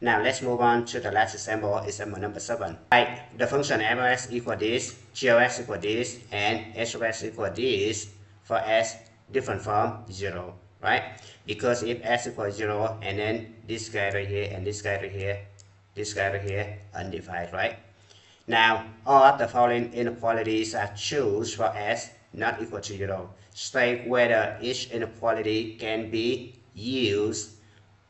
Now let's move on to the last example, example number 7. Right, the function f of x equal this, g of x equal this, and h of x equal this for s different from 0, right? Because if s equals 0 and then this guy right here and this guy right here, this guy right here, undefined, right? Now, all of the following inequalities are choose for s not equal to 0. State whether each inequality can be used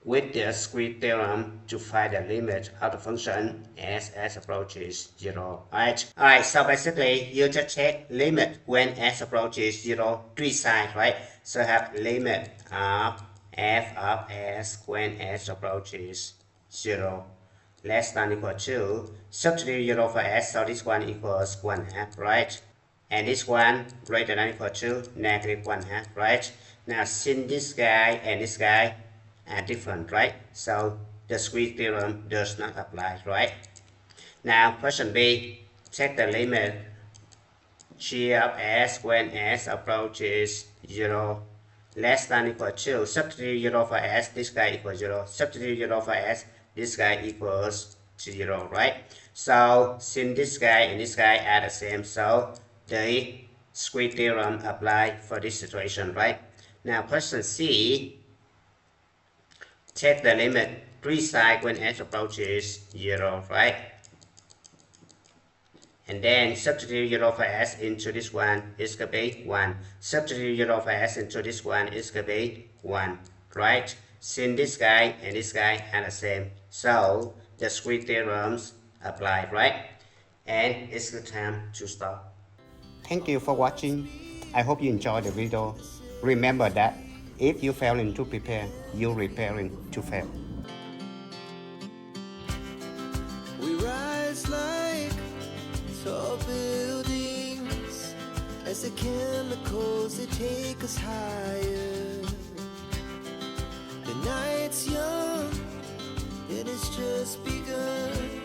with the Squeeze Theorem to find the limit of the function as s approaches 0. Alright, so basically you just check limit when s approaches 0, three sides, right? So have limit of f of s when s approaches 0 less than equal to substitute 0 for s, so this one equals 1/2, right? And this one greater than equal to negative 1/2, right? Now since this guy and this guy are different, right? So the Squeeze theorem does not apply, right? Now question B, check the limit g of s when s approaches 0 less than equal to substitute 0 for s, this guy equals 0, substitute 0 for s, this guy equals 0, right? So since this guy and this guy are the same, so the Squeeze theorem apply for this situation, right? Now question C, check the limit three sides when s approaches 0, right? And then substitute 0 for s into this one, it's going to be 1. Substitute 0 for s into this one, it's going to be 1, right? Since this guy and this guy are the same, so the Squeeze theorems apply, right? And it's the time to stop. Thank you for watching. I hope you enjoyed the video. Remember that if you failing to prepare, you're preparing to fail. We rise like tall buildings as the chemicals they take us higher. The night's young, it has just begun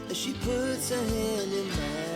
as she puts her hand in mine.